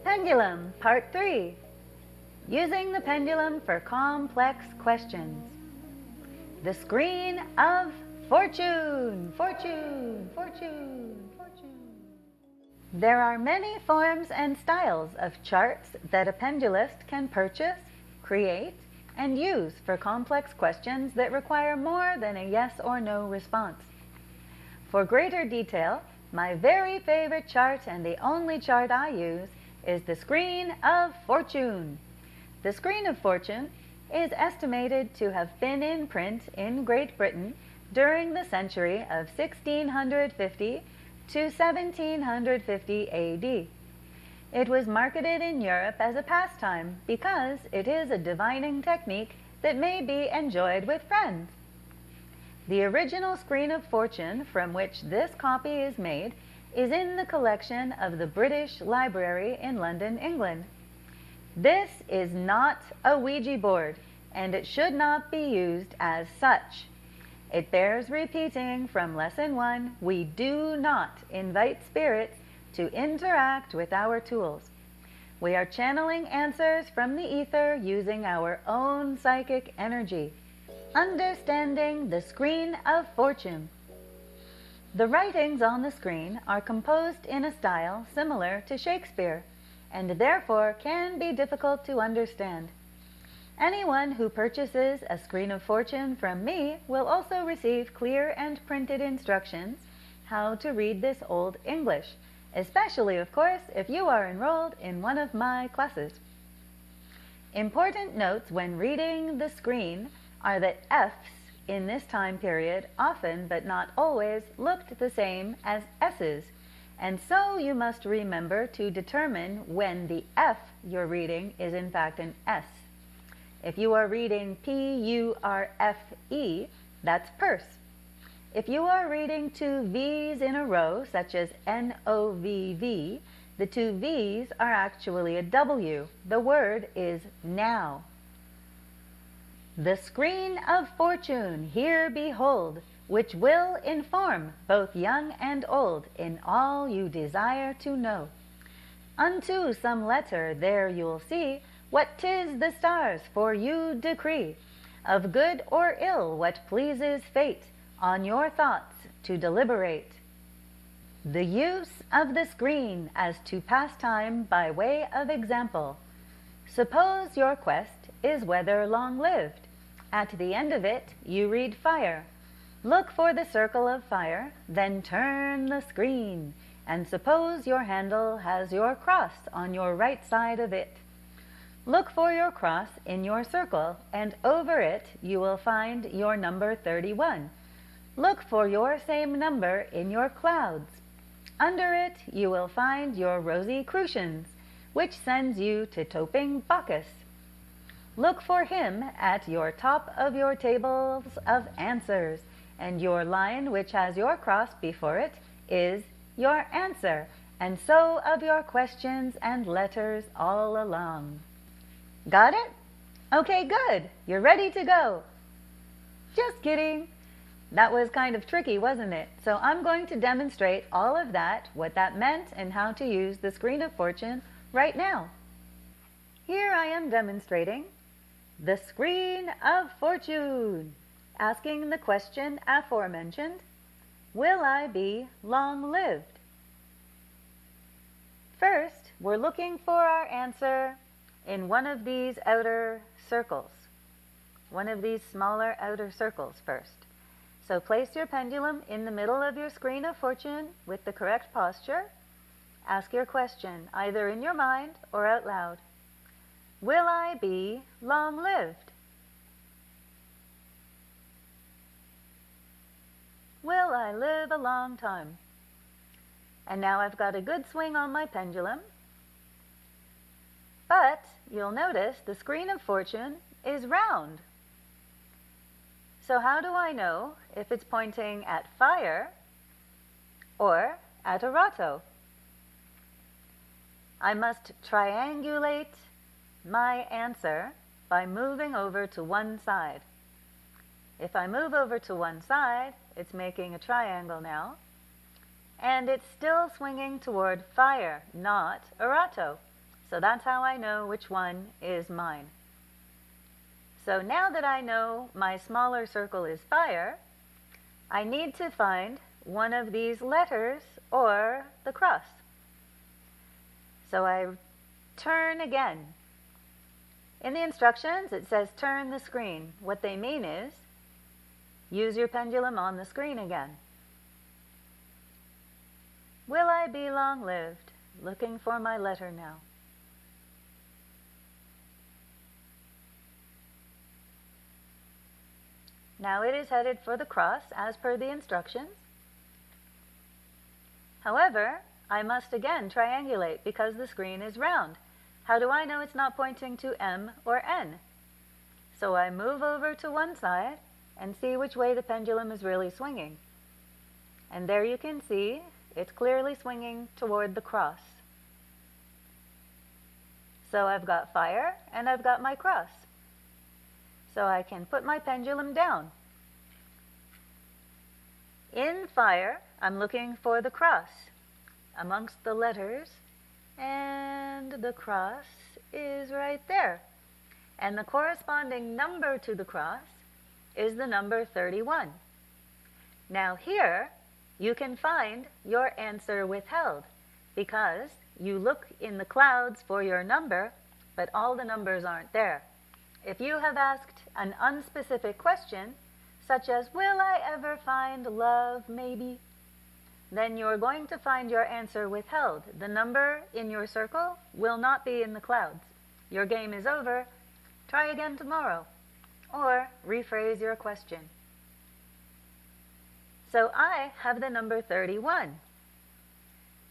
Pendulum, Part 3. Using the pendulum for complex questions. The screen of fortune, fortune, fortune, fortune. There are many forms and styles of charts that a pendulist can purchase, create, and use for complex questions that require more than a yes or no response. For greater detail, my very favorite chart and the only chart I use is the screen of fortune. The screen of fortune is estimated to have been in print in Great Britain during the century of 1650 to 1750 AD. It was marketed in Europe as a pastime because it is a divining technique that may be enjoyed with friends. The original screen of fortune from which this copy is made is in the collection of the British Library in London, England. This is not a Ouija board, and it should not be used as such. It bears repeating from Lesson 1, we do not invite spirits to interact with our tools. We are channeling answers from the ether using our own psychic energy. Understanding the screen of fortune. The writings on the screen are composed in a style similar to Shakespeare, and therefore can be difficult to understand. Anyone who purchases a screen of fortune from me will also receive clear and printed instructions how to read this Old English, especially, of course, if you are enrolled in one of my classes. Important notes when reading the screen are that F's in this time period often, but not always, looked the same as S's, and so you must remember to determine when the F you're reading is in fact an S. If you are reading P-U-R-F-E, that's purse. If you are reading two V's in a row, such as N-O-V-V, the two V's are actually a W. The word is now. The screen of fortune here behold, which will inform both young and old in all you desire to know. Unto some letter there you'll see what 'tis the stars for you decree, of good or ill what pleases fate, on your thoughts to deliberate. The use of the screen as to pastime by way of example. Suppose your quest is whether long-lived. At the end of it, you read fire. Look for the circle of fire, then turn the screen, and suppose your handle has your cross on your right side of it. Look for your cross in your circle, and over it you will find your number 31. Look for your same number in your clouds. Under it you will find your Rosicrucians, which sends you to Toping Bacchus. Look for him at your top of your tables of answers, and your line which has your cross before it is your answer, and so of your questions and letters all along. Got it? Okay, good. You're ready to go. Just kidding. That was kind of tricky, wasn't it? So I'm going to demonstrate all of that, what that meant, and how to use the screen of fortune right now. Here I am demonstrating the screen of fortune, asking the question aforementioned, will I be long-lived? First, we're looking for our answer in one of these outer circles, one of these smaller outer circles first. So place your pendulum in the middle of your screen of fortune with the correct posture. Ask your question either in your mind or out loud. Will I be long-lived? Will I live a long time? And now I've got a good swing on my pendulum. But you'll notice the screen of fortune is round. So how do I know if it's pointing at fire or at Arato? I must triangulate my answer by moving over to one side. If I move over to one side, it's making a triangle now, and it's still swinging toward fire, not Arato. So that's how I know which one is mine. So now that I know my smaller circle is fire, I need to find one of these letters or the cross. So I turn again. In the instructions, it says turn the screen. What they mean is use your pendulum on the screen again. Will I be long-lived? Looking for my letter now. Now it is headed for the cross as per the instructions. However, I must again triangulate because the screen is round. How do I know it's not pointing to M or N? So I move over to one side and see which way the pendulum is really swinging. And there you can see it's clearly swinging toward the cross. So I've got fire and I've got my cross. So I can put my pendulum down. In fire, I'm looking for the cross amongst the letters, and the cross is right there. And the corresponding number to the cross is the number 31. Now here, you can find your answer withheld because you look in the clouds for your number, but all the numbers aren't there. If you have asked an unspecific question, such as, will I ever find love, maybe? Then you're going to find your answer withheld. The number in your circle will not be in the clouds. Your game is over. Try again tomorrow. Or rephrase your question. So I have the number 31.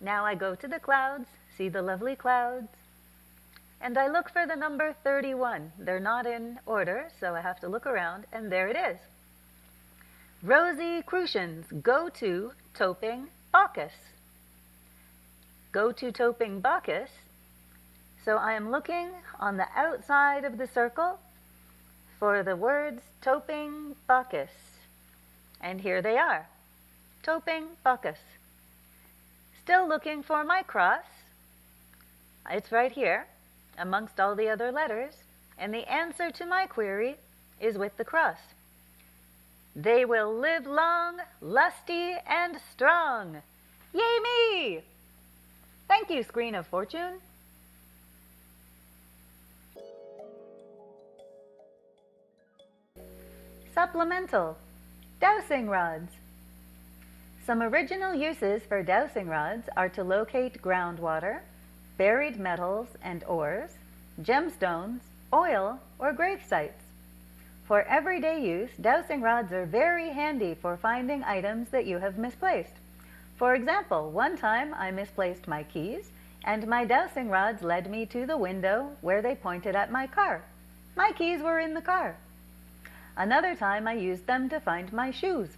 Now I go to the clouds, see the lovely clouds, and I look for the number 31. They're not in order, so I have to look around, and there it is. Rosicrucians go to Toping Bacchus. Go to Toping Bacchus. So I am looking on the outside of the circle for the words Toping Bacchus. And here they are. Toping Bacchus. Still looking for my cross. It's right here amongst all the other letters. And the answer to my query is with the cross. They will live long, lusty, and strong. Yay me! Thank you, Screen of Fortune. Supplemental. Dowsing rods. Some original uses for dowsing rods are to locate groundwater, buried metals and ores, gemstones, oil, or grave sites. For everyday use, dowsing rods are very handy for finding items that you have misplaced. For example, one time I misplaced my keys, and my dowsing rods led me to the window where they pointed at my car. My keys were in the car. Another time I used them to find my shoes.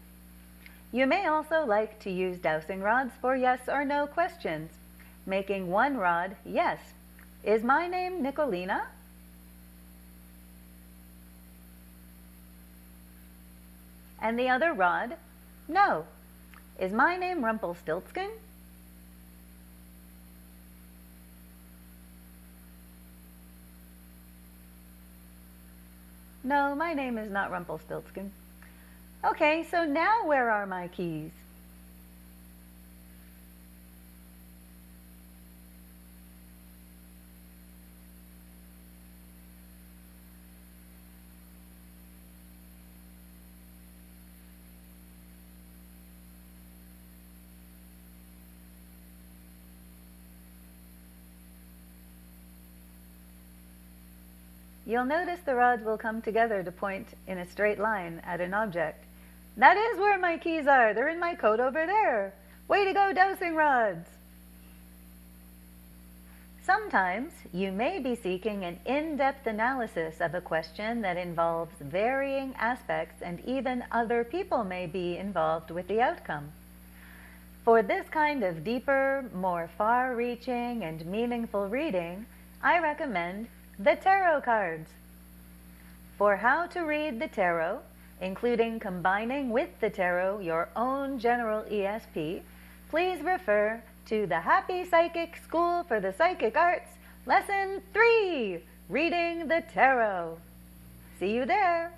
You may also like to use dowsing rods for yes or no questions, making one rod yes. Is my name Nicolina? And the other rod, no. Is my name Rumpelstiltskin? No, my name is not Rumpelstiltskin. Okay, so now where are my keys? You'll notice the rods will come together to point in a straight line at an object. That is where my keys are. They're in my coat over there. Way to go, dowsing rods! Sometimes you may be seeking an in-depth analysis of a question that involves varying aspects, and even other people may be involved with the outcome. For this kind of deeper, more far-reaching and meaningful reading, I recommend the tarot cards. For how to read the tarot, including combining with the tarot your own general ESP, please refer to the Happy Psychic School for the Psychic Arts Lesson 3, Reading the Tarot. See you there.